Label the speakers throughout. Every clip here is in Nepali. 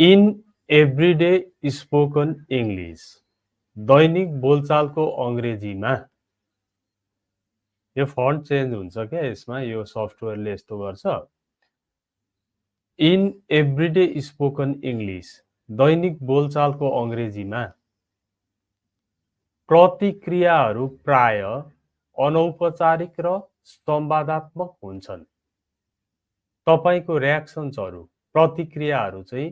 Speaker 1: इन एभ्रिडे स्पोकन इङ्ग्लिस दैनिक बोलचालको अङ्ग्रेजीमा यो फन्ट चेन्ज हुन्छ क्या यसमा यो सफ्टवेयरले यस्तो गर्छ इन एभ्रिडे स्पोकन इङ्ग्लिस दैनिक बोलचालको अङ्ग्रेजीमा प्रतिक्रियाहरू प्राय अनौपचारिक र संवादात्मक हुन्छन् तपाईको रियाक्सन्सहरू प्रतिक्रियाहरू चाहिँ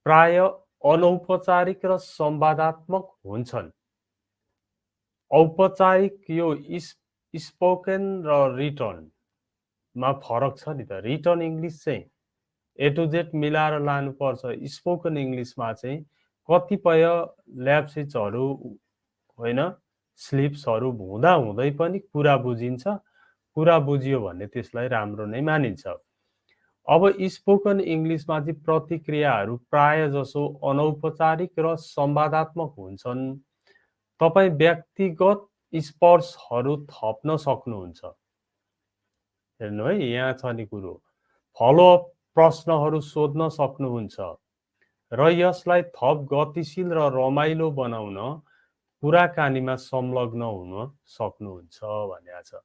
Speaker 1: प्राय अनौपचारिक र संवादात्मक हुन्छन् औपचारिक यो स्पोकन र रिटर्नमा फरक छ नि त रिटर्न इङ्ग्लिस चाहिँ ए टु जेड मिलाएर लानुपर्छ स्पोकन इङ्ग्लिसमा चाहिँ कतिपय ल्याप्सेसहरू होइन स्लिप्सहरू हुँदा हुँदै पनि कुरा बुझिन्छ कुरा बुझियो भने त्यसलाई राम्रो नै मानिन्छ अब स्पोकन इङ्ग्लिसमा चाहिँ प्रतिक्रियाहरू प्राय जसो अनौपचारिक र संवादात्मक हुन्छन् तपाईँ व्यक्तिगत स्पर्शहरू थप्न सक्नुहुन्छ हेर्नु है यहाँ छ नि कुरो फलोअप प्रश्नहरू सोध्न सक्नुहुन्छ र यसलाई थप गतिशील र रमाइलो बनाउन कुराकानीमा संलग्न हुन सक्नुहुन्छ भनेको छ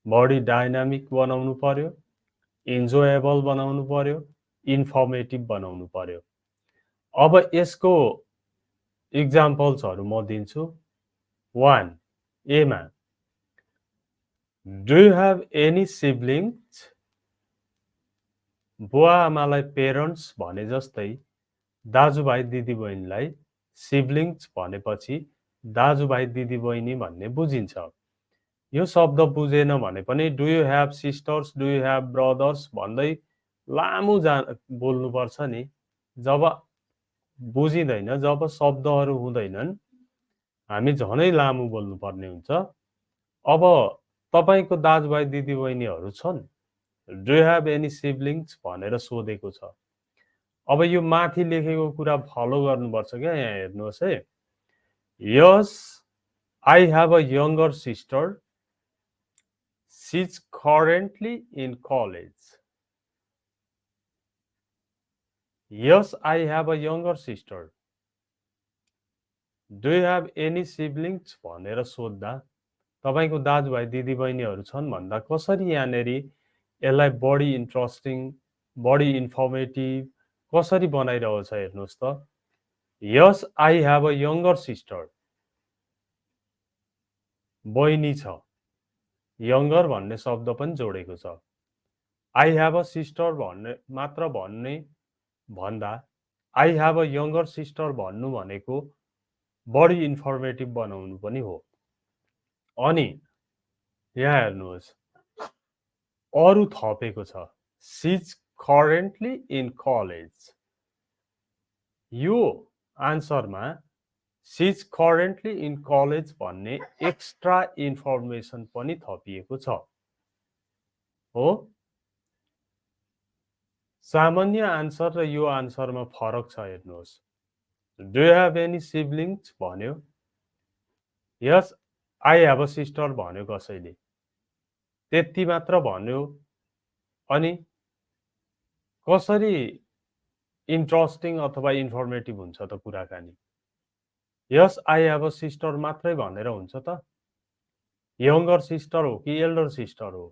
Speaker 1: बढी डाइनामिक बनाउनु पर्यो इन्जोएबल बनाउनु पर्यो इन्फर्मेटिभ बनाउनु पर्यो अब यसको इक्जाम्पल्सहरू म दिन्छु 1 एमा do you have any siblings बुवा आमालाई पेरेन्ट्स भने जस्तै दाजुभाइ दिदीबहिनीलाई सिब्लिङ्स भनेपछि दाजुभाइ दिदीबहिनी भन्ने बुझिन्छ यो शब्द बुझेन भने पनि do you have sisters do you have brothers भन्दै लामो बोल्नुपर्छ नि जब बुझिँदैन जब शब्दहरू हुँदैनन् हामी झनै लामो बोल्नुपर्ने हुन्छ अब तपाईको दाजुभाइ दिदीबहिनीहरू छन् do you have any siblings भनेर सोधेको छ अब यो माथि लेखेको कुरा फलो गर्नुपर्छ क्या यहाँ हेर्नुहोस् है yes I have a younger sister she is currently in college yes I have a younger sister do you have any siblings भनेर सोद्धा तपाईको दाजुभाइ दिदीबहिनीहरू छन् भन्दा कसरी यहाँनिर यसलाई बढी इन्ट्रेस्टिङ बढी इन्फर्मेटिभ कसरी बनाइरहेको छ हेर्नुहोस् त यस I have a younger sister बहिनी छ यङ्गर भन्ने शब्द पनि जोडेको छ आई हेभ अ सिस्टर भन्ने मात्र भन्दा I have a younger sister भन्नु भनेको बढी इन्फर्मेटिभ बनाउनु पनि हो अनि यहाँ हेर्नुहोस् अरू थपेको छ she is currently in college यो आन्सरमा she is currently in college भन्ने एक्स्ट्रा इन्फर्मेसन पनि थपिएको छ हो सामान्य आन्सर र यो आन्सरमा फरक छ हेर्नुहोस् do you have any siblings भन्यो yes I have a sister भन्यो कसैले त्यति मात्र भन्यो अनि कसरी इन्ट्रेस्टिङ अथवा इन्फर्मेटिभ हुन्छ त कुराकानी यस आई हेभ अ सिस्टर मात्रै भनेर हुन्छ त यङ्गर सिस्टर हो कि एल्डर सिस्टर हो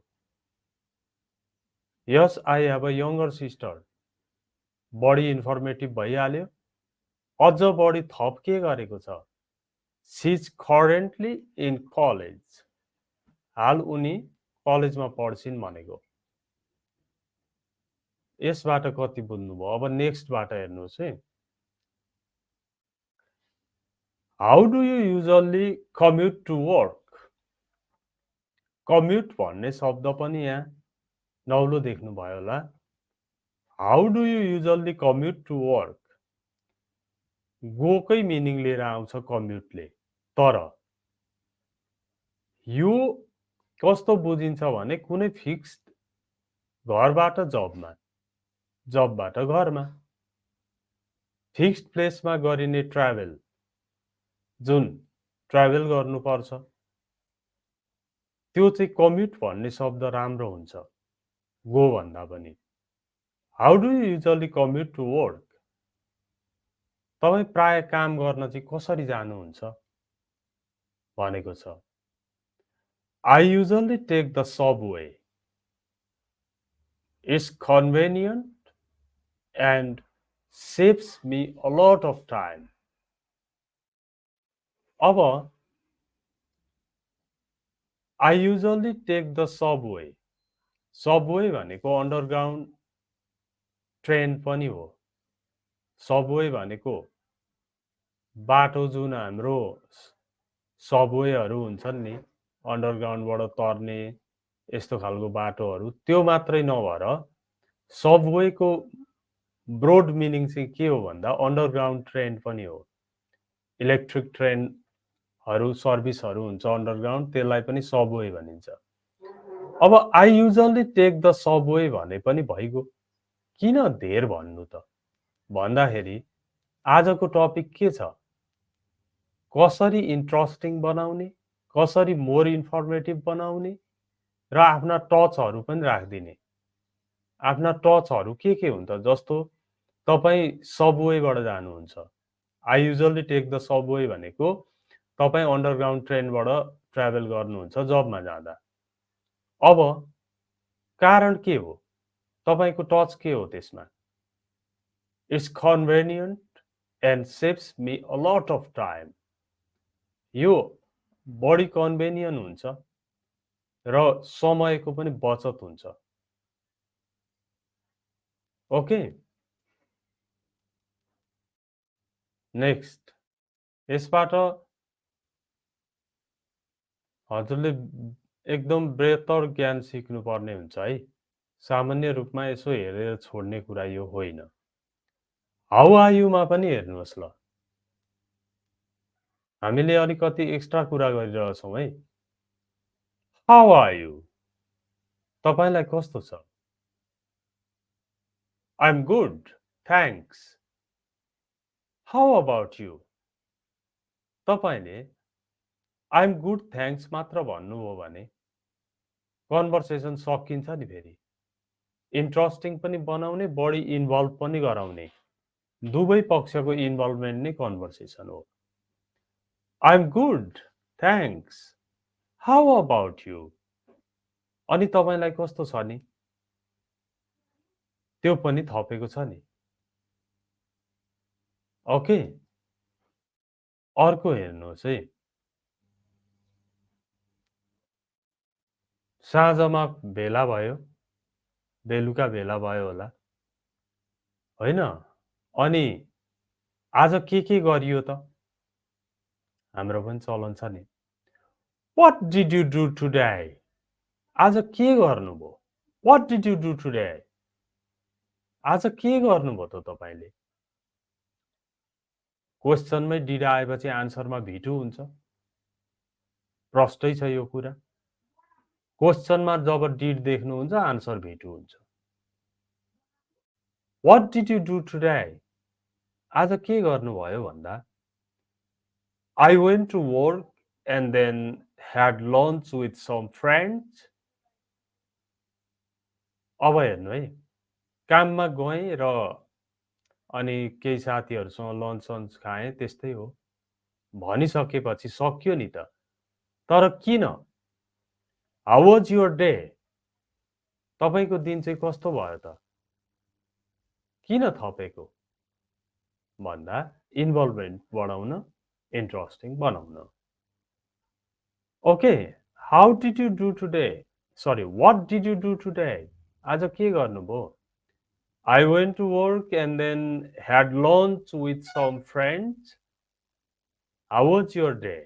Speaker 1: yes I have a younger sister बढी इन्फर्मेटिभ भइहाल्यो अझ बढी थप के गरेको छ she is currently in college हाल उनी कलेजमा पढ्छिन् भनेको यसबाट कति बुझ्नुभयो अब नेक्स्टबाट हेर्नुहोस् है how do you usually commute to work commute भन्ने शब्द पनि यहाँ नौलो देख्नुभयो होला how do you usually commute to work गोकै मिनिङ लिएर आउँछ कम्युटले तर यो कस्तो बुझिन्छ भने कुनै फिक्स्ड घरबाट जबबाट घरमा फिक्स्ड प्लेसमा गरिने ट्राभल जुन ट्राभल गर्नुपर्छ त्यो चाहिँ कम्युट भन्ने शब्द राम्रो हुन्छ गो भन्दा पनि how do you usually commute to work? तपाईँ प्राय काम गर्न चाहिँ कसरी जानुहुन्छ भनेको छ। I usually take the subway. It's convenient and saves me a lot of time. अब I usually take the subway. Subway भनेको अन्डरग्राउन्ड ट्रेन पनि हो। सबवे भनेको बाटो जुन हाम्रो सबवेहरू हुन्छन् नि, अन्डरग्राउन्डबाट तर्ने यस्तो खालको बाटोहरू, त्यो मात्रै नभएर सबवेको ब्रोड मिनिङ चाहिँ के हो भन्दा अन्डरग्राउन्ड ट्रेन पनि हो। इलेक्ट्रिक ट्रेनहरू सर्भिसहरू हुन्छ अन्डरग्राउन्ड, त्यसलाई पनि सबवे भनिन्छ। अब I usually take the subway भने पनि भइगयो। किन धेर भन्नु त भन्दाखेरि आजको टपिक के छ? कसरी इन्ट्रेस्टिङ बनाउने, कसरी मोर इन्फर्मेटिभ बनाउने र आफ्ना टचहरू पनि राखिदिने। आफ्ना टचहरू के हुन्छ? जस्तो तपाईँ सबवेबाट जानुहुन्छ। I usually take the subway भनेको तपाईँ अन्डरग्राउन्ड ट्रेनबाट ट्राभल गर्नुहुन्छ जबमा जाँदा। अब कारण के हो? तपाईँको टच के हो त्यसमा? It's convenient and saves me a lot of time. यो बढी कन्भिनियन्ट हुन्छ र समयको पनि बचत हुन्छ। Okay, next. यसबाट हजुरले एकदम बेहतर ज्ञान सिक्नुपर्ने हुन्छ है। सामान्य रूपमा यसो हेरेर छोड्ने कुरा यो होइन। हाउ आर युमा पनि हेर्नुहोस् ल। हामीले अलिकति एक्स्ट्रा कुरा गरिरहेछौँ है। How are you? तपाईँलाई कस्तो छ? I am good, thanks. How about you? तपाईँले आइ एम गुड थ्याङ्क्स मात्र भन्नुभयो भने कन्भर्सेसन सकिन्छ नि फेरि। इन्ट्रेस्टिङ पनि बनाउने, बढी इन्भल्भ पनि गराउने। दुवै पक्षको इन्भल्भमेन्ट नै कन्भर्सेसन हो। I am good, thanks. How about you? अनि तपाईँलाई कस्तो छ नि? त्यो पनि थपेको छ नि। ओके, अर्को हेर्नुहोस् है। साँझमा भेला भयो, बेलुका भेला भयो होला, होइन? अनि आज के गरियो त? हाम्रो पनि चलन छ नि। What did you do today? आज के गर्नुभयो? What did you do today? आज के गर्नुभयो त तपाईँले? क्वेसनमै डिड आएपछि आन्सरमा भिटु हुन्छ। प्रष्टै छ यो कुरा। क्वेसनमा जब डिड देख्नुहुन्छ आन्सर भिटु हुन्छ। What did you do today? आज के गर्नुभयो भन्दा I went to work and then had lunch with some friends. अब हेर्नु है, काममा गएँ र अनि केही साथीहरूसँग लन्च सन्च खाएँ, त्यस्तै हो भनिसकेपछि सक्यो नि त। तर किन? How was your day? तपाईँको दिन चाहिँ कस्तो भयो त? किन थपेको भन्दा इन्भल्भमेन्ट बढाउन, इन्ट्रेस्टिङ बनाउन। Okay, how did you do today? Sorry, what did you do today? आज के गर्नुभयो? I went to work and then had lunch with some friends. How was your day?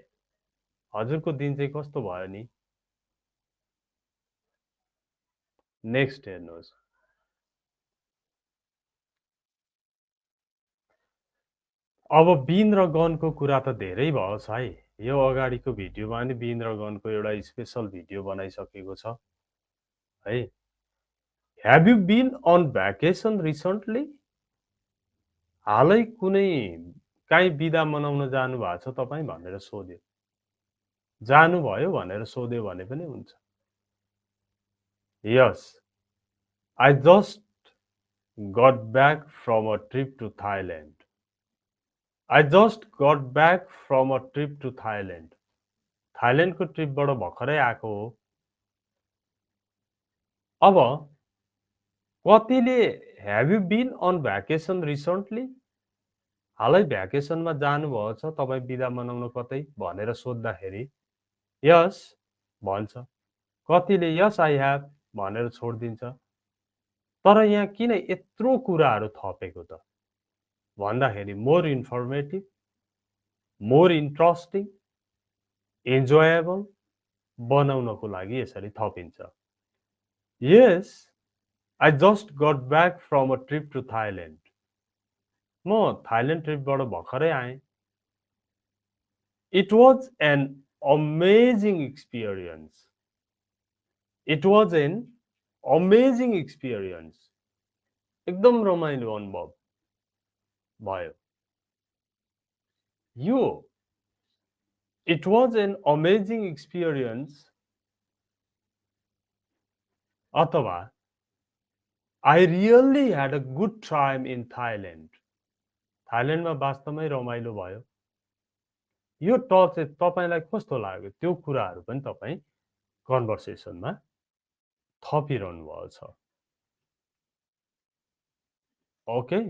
Speaker 1: हजुरको दिन चाहिँ कस्तो भयो नि? नेक्स्ट हेर्नुहोस्। अब बिन र गनको कुरा त धेरै भयो छ है। यो अगाडिको भिडियोमा नि बिन र गनको एउटा स्पेसल भिडियो बनाइसकेको छ है। Have you been on vacation recently? हालै कुनै काहीँ बिदा मनाउन जानु भएको छ तपाईँ भनेर सोध्यो। जानुभयो भनेर सोध्यो भने पनि हुन्छ। Yes, I just got back from a trip to Thailand. I just got back from a trip to Thailand. थाइल्यान्डको ट्रिपबाट भर्खरै आएको हो। अब कतिले have you been on vacation recently? हालै भ्याकेसनमा जानुभएछ तपाईँ बिदा मनाउन कतै भनेर सोद्धाखेरि यस भन्छ। कतिले यस आई ह्याभ भनेर छोडिदिन्छ। तर यहाँ किन यत्रो कुराहरू थपेको त भन्दाखेरि more informative, more interesting, enjoyable बनाउनको लागि यसरी थपिन्छ। Yes I just got back from a trip to Thailand. म थाइल्यान्ड ट्रिपबाट भर्खरै आएँ। It was an amazing experience. It was an amazing experience. एकदम रमाइलो अनुभव भयो। यो it was an amazing experience अथवा I really had a good time in Thailand. थाइल्यान्डमा वास्तवमै रमाइलो भयो। यो टच तपाईँलाई कस्तो लाग्यो त्यो कुराहरू पनि तपाईँ कन्भर्सेसनमा थपिरहनु भएको छ। ओके।